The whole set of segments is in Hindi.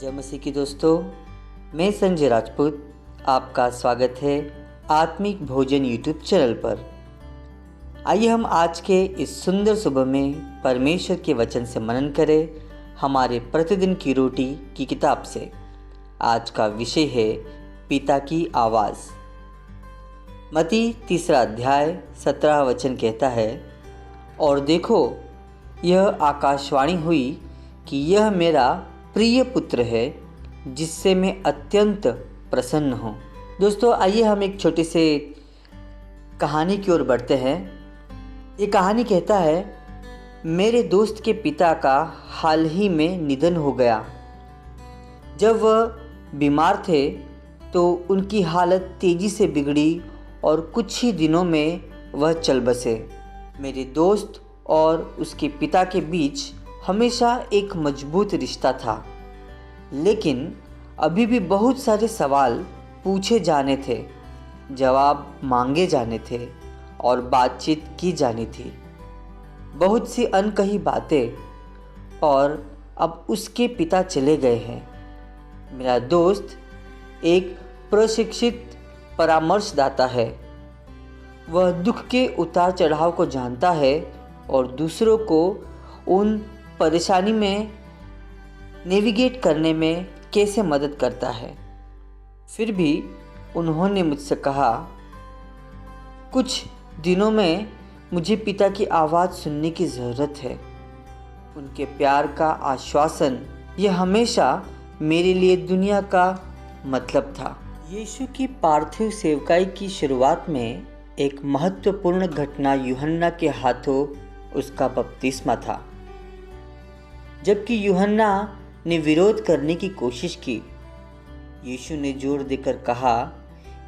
जय मसीह की दोस्तों, मैं संजय राजपूत आपका स्वागत है आत्मिक भोजन यूट्यूब चैनल पर। आइए हम आज के इस सुंदर सुबह में परमेश्वर के वचन से मनन करें हमारे प्रतिदिन की रोटी की किताब से। आज का विषय है पिता की आवाज़। मत्ती 3 अध्याय 17 वचन कहता है, और देखो यह आकाशवाणी हुई कि यह मेरा प्रिय पुत्र है जिससे मैं अत्यंत प्रसन्न हूँ। दोस्तों, आइए हम एक छोटे से कहानी की ओर बढ़ते हैं। ये कहानी कहता है, मेरे दोस्त के पिता का हाल ही में निधन हो गया। जब वह बीमार थे तो उनकी हालत तेज़ी से बिगड़ी और कुछ ही दिनों में वह चल बसे। मेरे दोस्त और उसके पिता के बीच हमेशा एक मजबूत रिश्ता था, लेकिन अभी भी बहुत सारे सवाल पूछे जाने थे, जवाब मांगे जाने थे और बातचीत की जानी थी। बहुत सी अनकही बातें, और अब उसके पिता चले गए हैं। मेरा दोस्त एक प्रशिक्षित परामर्शदाता है। वह दुख के उतार चढ़ाव को जानता है और दूसरों को उन परेशानी में नेविगेट करने में कैसे मदद करता है। फिर भी उन्होंने मुझसे कहा, कुछ दिनों में मुझे पिता की आवाज़ सुनने की ज़रूरत है। उनके प्यार का आश्वासन यह हमेशा मेरे लिए दुनिया का मतलब था। यीशु की पार्थिव सेवकाई की शुरुआत में एक महत्वपूर्ण घटना यूहन्ना के हाथों उसका बपतिस्मा था। जबकि यूहन्ना ने विरोध करने की कोशिश की, यीशु ने जोर देकर कहा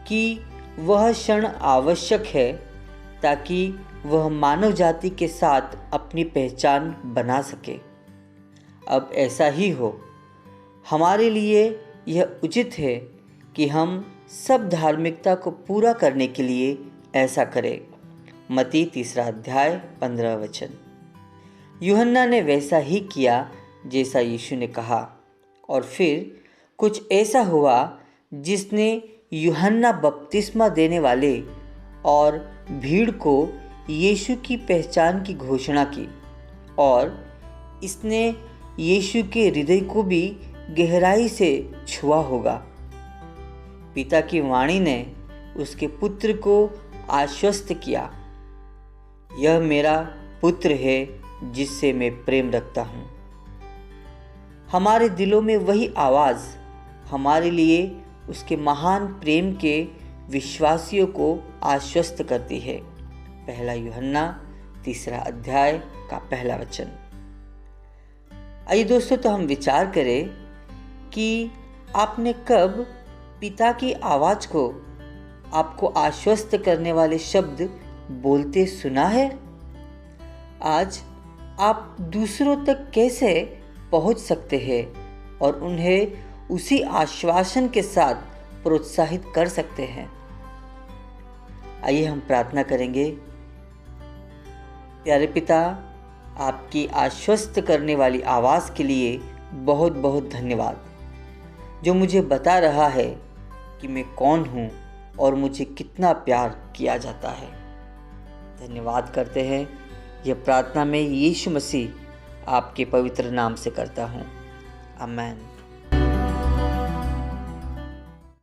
कि वह क्षण आवश्यक है ताकि वह मानव जाति के साथ अपनी पहचान बना सके। अब ऐसा ही हो। हमारे लिए यह उचित है कि हम सब धार्मिकता को पूरा करने के लिए ऐसा करें। मत्ती 3 अध्याय 15 वचन। यूहन्ना ने वैसा ही किया जैसा यीशु ने कहा, और फिर कुछ ऐसा हुआ जिसने यूहन्ना बपतिस्मा देने वाले और भीड़ को यीशु की पहचान की घोषणा की, और इसने यीशु के हृदय को भी गहराई से छुआ होगा। पिता की वाणी ने उसके पुत्र को आश्वस्त किया, यह मेरा पुत्र है जिससे मैं प्रेम रखता हूँ। हमारे दिलों में वही आवाज़ हमारे लिए उसके महान प्रेम के विश्वासियों को आश्वस्त करती है। पहला यूहन्ना 3 अध्याय का पहला वचन। आइए दोस्तों, तो हम विचार करें कि आपने कब पिता की आवाज़ को आपको आश्वस्त करने वाले शब्द बोलते सुना है। आज आप दूसरों तक कैसे पहुंच सकते हैं और उन्हें उसी आश्वासन के साथ प्रोत्साहित कर सकते हैं। आइए हम प्रार्थना करेंगे। प्यारे पिता, आपकी आश्वस्त करने वाली आवाज़ के लिए बहुत बहुत धन्यवाद, जो मुझे बता रहा है कि मैं कौन हूँ और मुझे कितना प्यार किया जाता है। धन्यवाद करते हैं। यह प्रार्थना मैं यीशु मसीह आपके पवित्र नाम से करता हूँ। आमीन।